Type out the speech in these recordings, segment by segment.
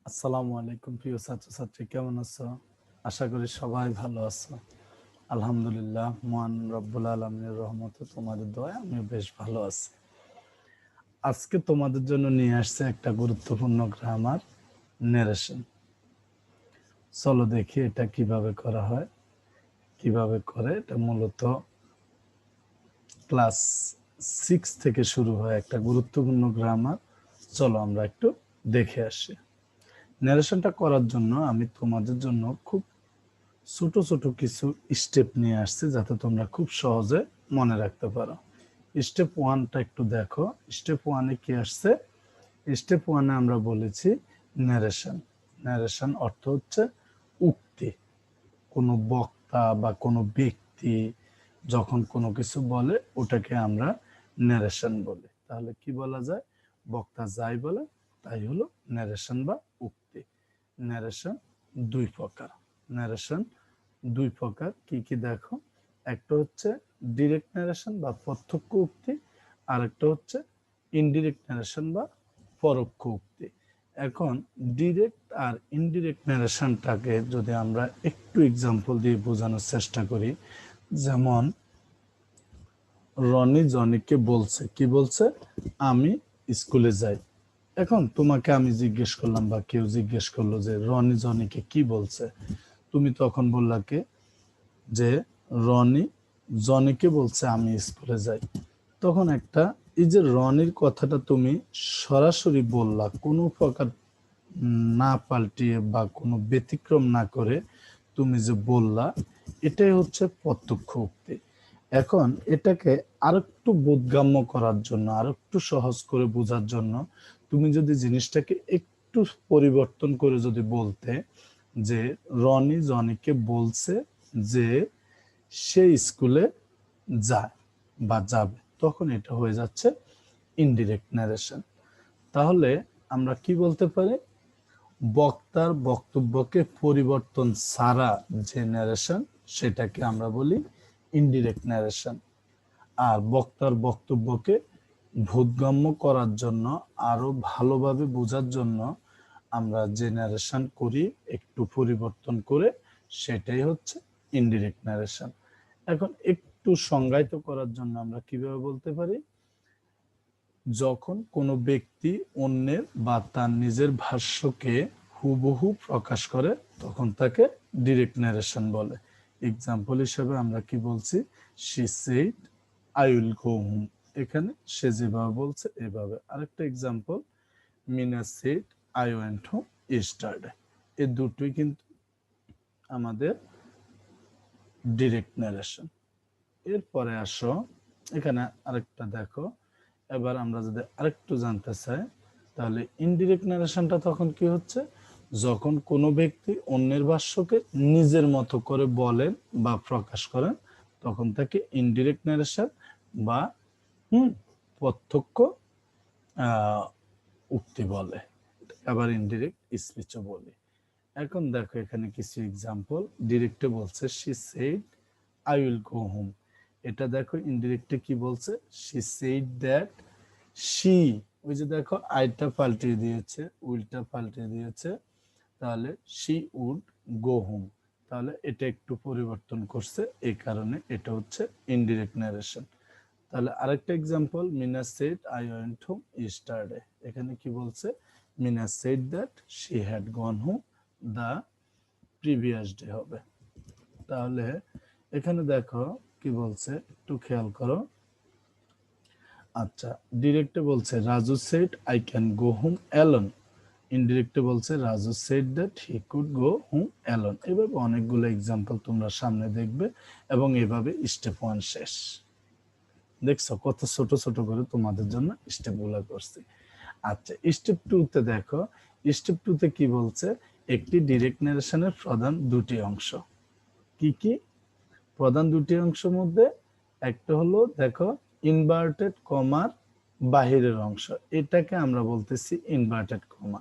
আসসালামু আলাইকুম প্রিয় ছাত্রছাত্রী, কেমন আছো? আশা করি সবাই ভালো আছো। আলহামদুলিল্লাহ, মহান রব্বুল আলামিনের রহমতে তোমাদের দয়ায় আমি বেশ ভালো আছি। আজকে তোমাদের জন্য নিয়ে আসছে একটা গুরুত্বপূর্ণ গ্রামার নারেশন। চলো দেখি এটা কিভাবে করা হয়, কিভাবে করে। এটা মূলত ক্লাস 6 থেকে শুরু হয় একটা গুরুত্বপূর্ণ গ্রামার। চলো আমরা একটু দেখে আসি। নারেশনটা করার জন্য আমি তোমাদের জন্য খুব ছোট ছোট কিছু স্টেপ নিয়ে আসছে, যাতে তোমরা খুব সহজে মনে রাখতে পারো। স্টেপ ওয়ানটা একটু দেখো। স্টেপ ওয়ানে কি আসছে? স্টেপ ওয়ানে আমরা বলেছি ন্যারেশন। ন্যারেশন অর্থ হচ্ছে উক্তি। কোনো বক্তা বা কোনো ব্যক্তি যখন কোনো কিছু বলে ওটাকে আমরা ন্যারেশন বলি। তাহলে কি বলা যায়? বক্তা যাই বলে তাই হলো ন্যারেশন বা উক্তি। ন্যারেশন দুই প্রকার। ন্যারেশন দুই প্রকার। কি কি দেখো? একটা হচ্ছে ডিরেক্ট ন্যারেশন বা প্রত্যক্ষ উক্তি, আর একটা হচ্ছে ইনডিরেক্ট ন্যারেশন বা পরোক্ষ উক্তি। এখন ডিরেক্ট আর ইনডিরেক্ট ন্যারেশনটাকে যদি আমরা একটু এক্সাম্পল দিয়ে বোঝানোর চেষ্টা করি, যেমন রনি জনিকে বলছে, কি বলছে? আমি স্কুলে যাই। এখন তোমাকে আমি জিজ্ঞেস করলাম বা কেউ জিজ্ঞেস করলো যে রনি জনিকে কি বলছে, তুমি তখন বললা কি যে রনি জনিকে বলছে আমি স্কুলে যাই। তখন একটা এই যে রনির কথাটা তুমি সরাসরি বললা, কোনো প্রকার না পাল্টিয়ে বা কোনো ব্যতিক্রম না করে তুমি যে বললা, এটাই হচ্ছে প্রত্যক্ষ উক্তি। এখন এটাকে আরেকটু বোধগম্য করার জন্য, আরেকটু সহজ করে বোঝার জন্য তুমি যদি জিনিসটাকে একটু পরিবর্তন করে যদি বলতে যে রনি জনিকে বলছে যে সে স্কুলে যায় বা যাবে, তখন এটা হয়ে যাচ্ছে ইনডিরেক্ট ন্যারেশন। তাহলে আমরা কি বলতে পারি? বক্তার বক্তব্যকে পরিবর্তন ছাড়া যে ন্যারেশন, সেটাকে আমরা বলি ইনডিরেক্ট ন্যারেশন। আর বক্তার বক্তব্যকে বোধগম্য করার জন্য, আরো ভালোভাবে বোঝার জন্য আমরা যে ন্যারেশন করি একটু পরিবর্তন করে, সেটাই হচ্ছে ইনডিরেক্ট ন্যারেশন। এখন একটু সংজ্ঞায়িত করার জন্য আমরা কিভাবে বলতে পারি? যখন কোনো ব্যক্তি অন্যের বা তার নিজের ভাষ্যকে হুবহু প্রকাশ করে, তখন তাকে ডিরেক্ট ন্যারেশন বলে। এক্সাম্পল হিসেবে আমরা কি বলছি? She said I will go home. এখানে সে যেভাবে বলছে এভাবে। আরেকটা example, Mina said I went home yesterday. এই দুটোই কিন্তু আমাদের ডিরেক্ট ন্যারেশন। এরপরে আসো, এখানে আরেকটা দেখো। এবার আমরা যদি আরেকটু জানতে চাই, তাহলে ইনডিরেক্ট ন্যারেশনটা তখন কি হচ্ছে? যখন কোনো ব্যক্তি অন্যের ভাষ্যকে নিজের মতো করে বলেন বা প্রকাশ করেন, তখন তাকে ইনডিরেক্ট ন্যারেশন বা প্রত্যক্ষ আহ উক্তি বলে। আবার ইনডিরেক্ট স্পিচও বলে। এখন দেখো এখানে কিছু এক্সাম্পল। ডিরেক্টে বলছে she said I will go home. এটা দেখো ইনডিরেক্টে কি বলছে? শি সেড দ্যাট শি, ওই যে দেখো আইটা পাল্টে দিয়েছে, উইলটা পাল্টে দিয়েছে, তাহলে শি উড গো হোম। তাহলে এটা একটু পরিবর্তন করছে, এই কারণে এটা হচ্ছে ইনডিরেক্ট ন্যারেশন। তাহলে আরেকটা example, Mina said I went home yesterday. এখানে কি বলছে? Mina said that she had gone home the previous day হবে। তাহলে এখানে দেখো কি বলছে, একটু খেয়াল করো। আচ্ছা, ডিরেক্টে বলছে Raju said I can go home alone. ইনডিরেক্টে বলছে Raju said that he could go home alone. এভাবে অনেকগুলো এক্সাম্পল তোমরা সামনে দেখবে, এবং এভাবে স্টেপ ওয়ান শেষ। দেখছো কত ছোট ছোট করে তোমাদের জন্য স্টেপ গুলা করছি। আচ্ছা, স্টেপ টু তে দেখো। স্টেপ টু তে কি বলছে? একটি ডিরেক্ট ন্যারেশনের প্রধান দুটি অংশ। কি কি প্রধান দুটি অংশের মধ্যে? একটা হলো দেখো ইনভার্টেড কমার বাহিরের অংশ, এটাকে আমরা বলতেছি ইনভার্টেড কমা।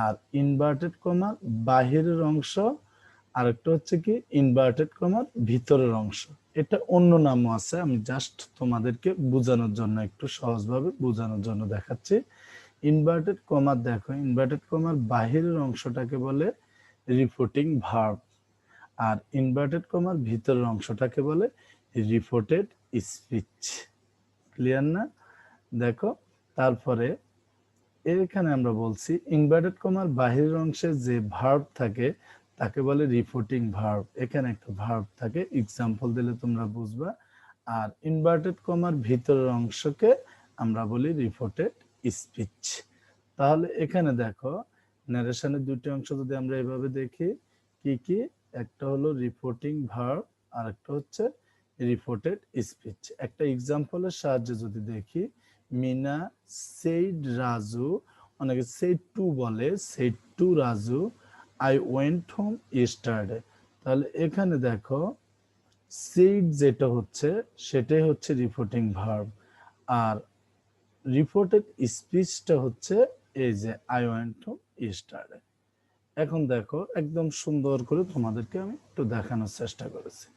আর ইনভার্টেড কমার বাহিরের অংশ আরেকটা হচ্ছে কি ইনভার্টেড কমার ভিতরের অংশ। এটা অন্য নামও আছে, আমি জাস্ট তোমাদেরকে বোঝানোর জন্য, একটু সহজভাবে বোঝানোর জন্য দেখাচ্ছি। ইনভার্টেড কমা দেখো, ইনভার্টেড কমার বাহিরের অংশটাকে বলে রিপোর্টিং ভার্ব, আর ইনভার্টেড কমার ভিতরের অংশটাকে বলে রিপোর্টেড স্পিচ। ক্লিয়ার না? দেখো তারপরে এখানে আমরা বলছি ইনভার্টেড কমার বাহিরের অংশে যে ভার্ব থাকে তাকে বলে রিপোর্টিং ভার্ব। এখানে একটা ভার্ব থাকে, এক্সাম্পল দিলে তোমরা বুঝবা। আর ইনভার্টেড কমার ভিতরের অংশকে আমরা বলি রিপোর্টেড স্পিচ। তাহলে এখানে দেখো ন্যারেশনের দুটি অংশ যদি আমরা এভাবে দেখি, কি কি, একটা হলো রিপোর্টিং ভার্ব আর একটা হচ্ছে রিপোর্টেড স্পিচ। একটা এক্সাম্পলের সাহায্যে যদি দেখি, মিনা সেইড রাজু, অনেকে সেইড টু বলে, said to Raju I went home yesterday. তাহলে এখানে দেখো সেইড যেটা হচ্ছে সেটাই হচ্ছে রিপোর্টিং ভার্ব, আর রিপোর্টেড স্পিচটা হচ্ছে এই যে আই ওয়েন্ট হোম ইয়েস্টারডে। এখন দেখো একদম সুন্দর করে তোমাদেরকে আমি একটু দেখানোর চেষ্টা করেছি।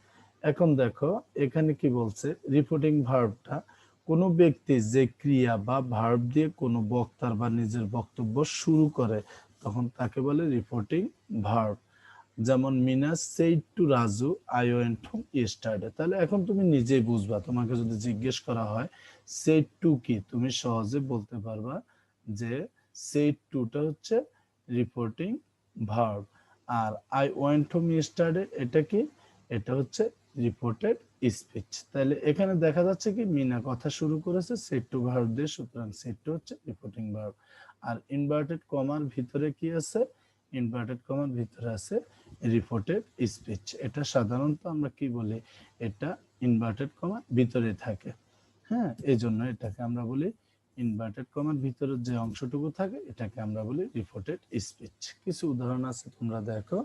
এখন দেখো এখানে কি বলছে, রিপোর্টিং ভার্বটা কোনো ব্যক্তি যে ক্রিয়া বা ভার্ব দিয়ে কোনো বক্তার বা নিজের বক্তব্য শুরু করে তখন তাকে বলে রিপোর্টিং ভার্ব। যেমন Mina said to Raju I went home yesterday. তাহলে এখন তুমি নিজেই বুঝবা, তোমাকে যদি জিজ্ঞেস করা হয় সেইড টু কি, তুমি সহজে বলতে পারবা যে সেইড টুটা হচ্ছে রিপোর্টিং ভার্ব। আর আই ওয়েন্ট হোম ইয়েস্টারডে এটা কি, এটা হচ্ছে রিপোর্টেড স্পিচ। তাহলে এখানে দেখা যাচ্ছে কি মিনা কথা শুরু করেছে সেইড টু ভার্ব দিয়ে, সুতরাং সেইড টু হচ্ছে রিপোর্টিং ভার্ব। আর ইনভার্টেড কমার ভিতরে কি আছে, ইনভার্টেড কমার ভিতরে আছে রিপোর্টেড স্পিচ। এটা সাধারণত আমরা কি বলি, এটা ইনভার্টেড কমা ভিতরে থাকে। হ্যাঁ, এই জন্য এটাকে আমরা বলি ইনভার্টেড কমার ভিতরে যে অংশটুকু থাকে এটাকে আমরা বলি রিপোর্টেড স্পিচ। কিছু উদাহরণ আছে তোমরা দেখো,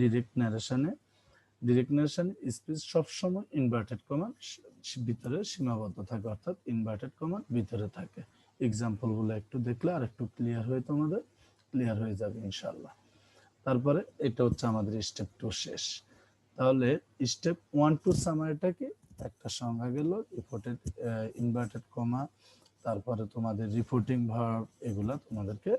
ডিরেক্ট ন্যারেশনে, ডিরেক্ট ন্যারেশন স্পিচ সবসময় ইনভার্টেড কমার ভিতরে সীমাবদ্ধ থাকে, অর্থাৎ ইনভার্টেড কমার ভিতরে থাকে। এক্সাম্পল গুলো একটু দেখলে আর একটু ক্লিয়ার হয়ে তোমাদের ক্লিয়ার হয়ে যাবে ইনশাআল্লাহ। তারপরে এটা হচ্ছে আমাদের স্টেপ 2 শেষ। তাহলে স্টেপ 1 টু সামারিটা কি, একটা সংজ্ঞা গেল, রিপোর্টেড ইনভার্টেড কমা, তারপরে তোমাদের রিপোর্টিং ভার্ব, এগুলা তোমাদেরকে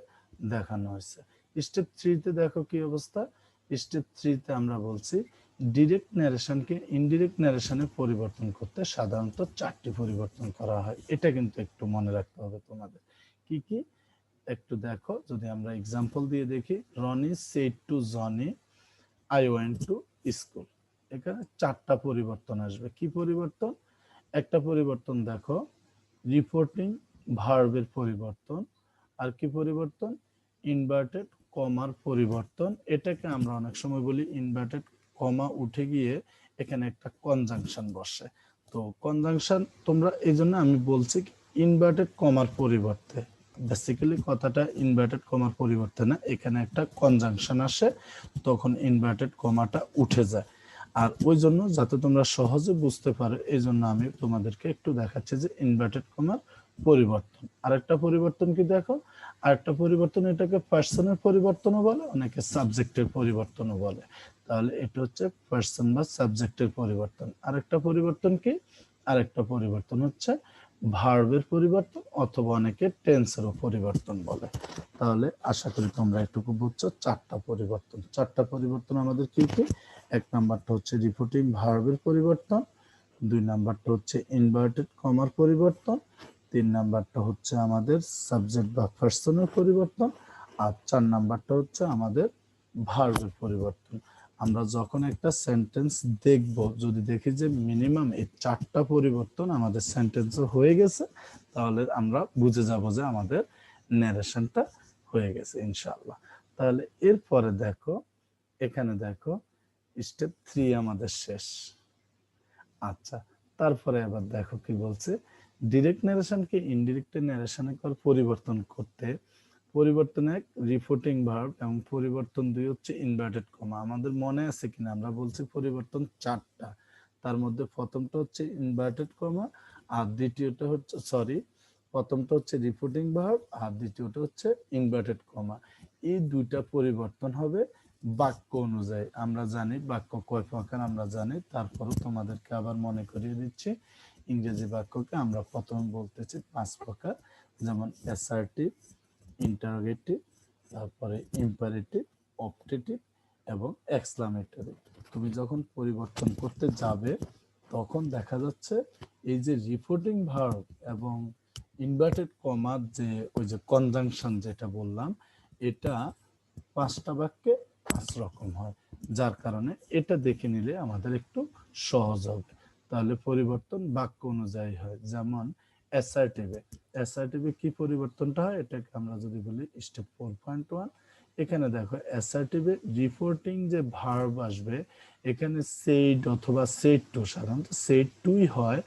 দেখানো হয়েছে। স্টেপ 3 তে দেখো কি অবস্থা। স্টেপ 3 তে আমরা বলছি ডিরেক্ট ন্যারেশনকে ইনডিরেক্ট ন্যারেশনে পরিবর্তন করতে সাধারণত 4টি পরিবর্তন করা হয়। এটা কিন্তু একটু মনে রাখতে হবে তোমাদের। কি কি একটু দেখো, যদি আমরা এক্সাম্পল দিয়ে দেখি, Roni said to Johnny I went to school. এখানে 4টা পরিবর্তন আসবে। কি পরিবর্তন? একটা পরিবর্তন দেখো রিপোর্টিং ভার্বের পরিবর্তন, আর কি পরিবর্তন, ইনভার্টেড কমার পরিবর্তন। এটাকে আমরা অনেক সময় বলি ইনভার্টেড কমা উঠে গিয়ে এখানে একটা কনজাংশন বসে। তো কনজাংশন তোমরা, এই জন্য আমি বলছি ইনভার্টেড কমার পরিবর্তে, বেসিক্যালি কথাটা ইনভার্টেড কমার পরিবর্তে না, এখানে একটা কনজাংশন আসে, তখন ইনভার্টেড কমাটা উঠে যায়। আর ওই জন্য যাতে তোমরা সহজে বুঝতে পারো এই জন্য আমি তোমাদেরকে একটু দেখাচ্ছি যে ইনভার্টেড কমার পরিবর্তন। আরেকটা পরিবর্তন কি দেখো, আরেকটা পরিবর্তন, এটাকে পার্সনের পরিবর্তনও বলে, অনেকে সাবজেক্টের পরিবর্তনও বলে। তাহলে এটা হচ্ছে পার্সন বা সাবজেক্টের পরিবর্তন। আরেকটা পরিবর্তন কি, আরেকটা পরিবর্তন হচ্ছে ভার্বের পরিবর্তন, অথবা অনেকে টেন্সেরও পরিবর্তন বলে। তাহলে আশা করি তোমরা একটুকু বুঝছো 4টা পরিবর্তন। 4টা পরিবর্তন আমাদের কি কি, এক নাম্বারটা হচ্ছে রিপোর্টিং ভার্বের পরিবর্তন, 2 নাম্বারটা হচ্ছে ইনভার্টেড কমার পরিবর্তন, 3 নাম্বারটা হচ্ছে আমাদের সাবজেক্ট বা পার্সনের পরিবর্তন, আর 4 নাম্বারটা হচ্ছে আমাদের ভার্বের পরিবর্তন। আমরা যখন একটা সেন্টেন্স দেখব, যদি দেখি যে মিনিমাম এই 4টা পরিবর্তন আমাদের সেন্টেন্সে হয়ে গেছে, তাহলে আমরা বুঝে যাব যে আমাদের ন্যারেশনটা হয়ে গেছে ইনশাআল্লাহ। তাহলে এরপরে দেখো, এখানে দেখো স্টেপ 3 আমাদের শেষ। আচ্ছা, তারপরে আবার দেখো কি বলছে, ডিরেক্ট ন্যারেশনকে ইনডিরেক্ট ন্যারেশনে পরিবর্তন করতে পরিবর্তন 1 রিপোর্টিং ভার্ব এবং পরিবর্তন 2 হচ্ছে ইনভার্টেড কমা। আমাদের মনে আছে কিনা, আমরা বলছি পরিবর্তন 4টা, তার মধ্যে প্রথমটা হচ্ছে ইনভার্টেড কমা, আর দ্বিতীয়টা হচ্ছে প্রথমটা হচ্ছে রিপোর্টিং ভার্ব, আর দ্বিতীয়টা হচ্ছে ইনভার্টেড কমা। এই দুইটা পরিবর্তন হবে বাক্য অনুযায়ী। আমরা জানি বাক্য কয় প্রকার আমরা জানি, তারপরে তোমাদেরকে আবার মনে করিয়ে দিচ্ছি। ইংরেজি বাক্যকে আমরা প্রথমে বলতেছি 5 প্রকার, যেমন অ্যাসার্টিভ, ইন্টারোগেটিভ, তারপরে ইম্পারেটিভ, অপটেটিভ এবং এক্সক্লামেটরি। তুমি যখন পরিবর্তন করতে যাবে তখন দেখা যাচ্ছে এই যে রিপোর্টিং ভার্ব এবং ইনভার্টেড কমার যে ওই যে কনজাংশন যেটা বললাম, এটা 5টা বাক্যে 5 রকম হয়, যার কারণে এটা দেখে নিলে আমাদের একটু সহজ হবে। তাহলে পরিবর্তন বাক্য অনুযায়ী হয়। যেমন অ্যাসার্টিভে কি পরিবর্তনটা হয়, এটাকে আমরা যদি বলি স্টেপ 4.1, এখানে দেখো অ্যাসার্টিভে রিপোর্টিং যে ভার্ব আসবে, এখানে সেড অথবা সেড টু, সাধারণত সেড টুই হয়।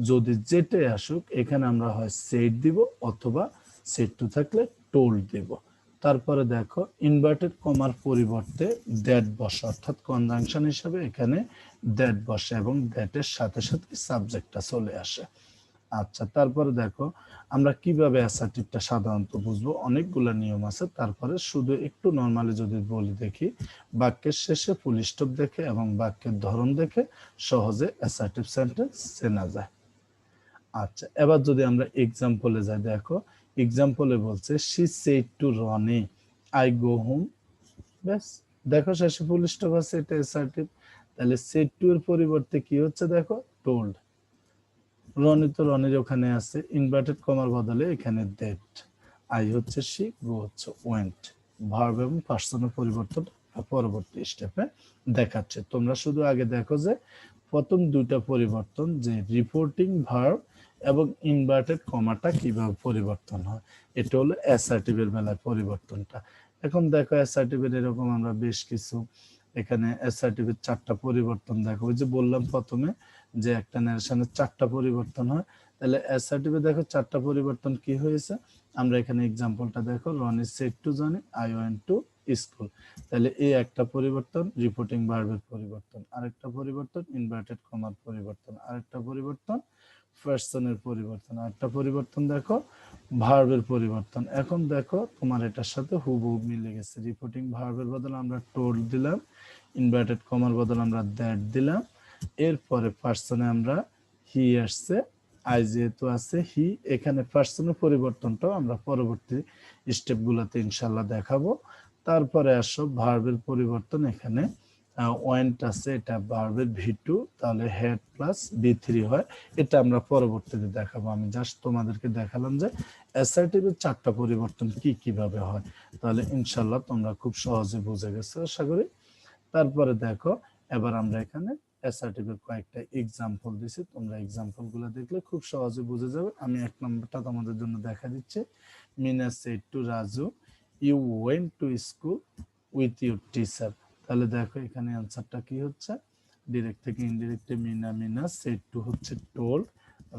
যদি যেটাই আসুক এখানে আমরা হয় সেড দিব অথবা সেড টু থাকলে টোল্ড দিব। তারপরে দেখো ইনভার্টেড কমার পরিবর্তে দ্যাট বসে, অর্থাৎ কনজাংশন হিসেবে এখানে দ্যাট বসে এবং দ্যাটের সাথে সাথে সাবজেক্টটা চলে আসে। আচ্ছা, তারপরে দেখো আমরা কিভাবে অ্যাসার্টিভটা সাধারণত বুঝবো, অনেকগুলো নিয়ম আছে। তারপরে শুধু একটু নরমালি যদি বলি, দেখি বাক্যের শেষে ফুল স্টপ দেখে এবং বাক্যের ধরন দেখে সহজে অ্যাসার্টিভ সেন্টেন্স চেনা যায়। আচ্ছা, এবার যদি আমরা এক্সাম্পলে যাই, দেখো এক্সাম্পলে বলছে she said to Roni I go home. ব্যাস, দেখো শেষে ফুল স্টপ আছে, এটা অ্যাসার্টিভ। তাহলে সেড টু এর পরিবর্তে কি হচ্ছে, দেখো টোল্ড। রনি তো রনির ওখানে আছে, ইনভার্টেড কমার বদলে এখানে দ্যাট। আই হচ্ছে শি, গো হচ্ছে ওয়েন্ট। ভার্ব এবং পার্সনের পরিবর্তন পরবর্তী স্টেপে দেখাচ্ছে। তোমরা শুধু আগে দেখো যে প্রথম দুইটা পরিবর্তন, যে রিপোর্টিং ভার্ব এবং ইনভার্টেড কমাটা কিভাবে পরিবর্তন হয়, এটা হলো অ্যাসার্টিভের বেলায় পরিবর্তনটা। এখন দেখো অ্যাসার্টিভের এরকম আমরা বেশ কিছু, এখানে অ্যাসার্টিভের 4টা পরিবর্তন দেখো। ওই যে বললাম প্রথমে যে একটা ন্যারেশনের 4টা পরিবর্তন হয়, তাহলে অ্যাসার্টিভে দেখো 4টা পরিবর্তন কি হয়েছে। আমরা এখানে এক্সাম্পলটা দেখো, Roni said to Johnny I went to school. তাহলে এই একটা পরিবর্তন রিপোর্টিং ভার্বের পরিবর্তন, আরেকটা পরিবর্তন ইনভার্টেড কমার পরিবর্তন, আরেকটা পরিবর্তন পার্সনের পরিবর্তন, আরেকটা পরিবর্তন দেখো ভার্বের পরিবর্তন। এখন দেখো তোমার এটার সাথে হুবহু মিলে গেছে। রিপোর্টিং ভার্বের বদলে আমরা টোল্ড দিলাম, ইনভার্টেড কমার বদলে আমরা দ্যাট দিলাম, এরপরে পার্সনে আমরা হি আসছে, আই যেহেতু আছে হি, এখানে পার্সনের পরিবর্তনটাও আমরা পরবর্তী স্টেপগুলোতে ইনশাল্লাহ দেখাবো। তারপরে আসো ভার্বের পরিবর্তন, এখানে ওয়েন্ট আছে, এটা ভার্বের ভি2, তাহলে হেড প্লাস বি3 হয়, এটা আমরা পরবর্তীতে দেখাবো। আমি জাস্ট তোমাদেরকে দেখালাম যে অ্যাসার্টিভের 4টা পরিবর্তন কি কিভাবে হয়, তাহলে ইনশাল্লাহ তোমরা খুব সহজে বুঝে গেছো আশা করি। তারপরে দেখো এবার আমরা এখানে অ্যাসার্টিভের কয়েকটা এক্সাম্পল দিছি, তোমরা এক্সাম্পল গুলো দেখলে খুব সহজে বুঝে যাবে। আমি 1 নম্বরটা তোমাদের জন্য দেখা দিচ্ছি। Mina said to Raju you went to school with your teacher. তাহলে দেখো এখানে অ্যান্সারটা কি হচ্ছে, ডিরেক্ট থেকে ইনডিরেক্টে মিনা সেড টু হচ্ছে টোল্ড,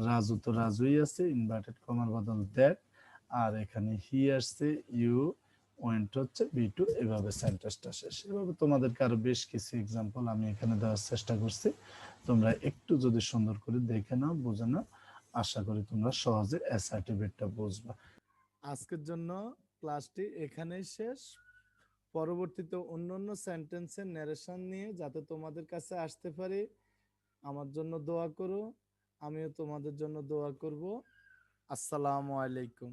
রাজু তো রাজুই আছে, ইনভার্টেড কমার বদল দ্যাট, আর এখানে হি আসছে, ইউ ওয়েন্ট হচ্ছে বি2, এভাবে সেন্টেন্সটা শেষ। এভাবে তোমাদেরকে আরো বেশ কিছু এক্সাম্পল আমি এখানে দেওয়ার চেষ্টা করছি, তোমরা একটু যদি সুন্দর করে দেখে নাও, বুঝে নাও, আশা করি তোমরা সহজে অ্যাসার্টিভেটটা বুঝবা। আজকের জন্য ক্লাসটি এখানেই শেষ। পরবর্তীতে অন্য অন্য সেন্টেন্সের ন্যারেশন নিয়ে যাতে তোমাদের কাছে আসতে পারি, আমার জন্য দোয়া করো, আমিও তোমাদের জন্য দোয়া করব। আসসালামু আলাইকুম।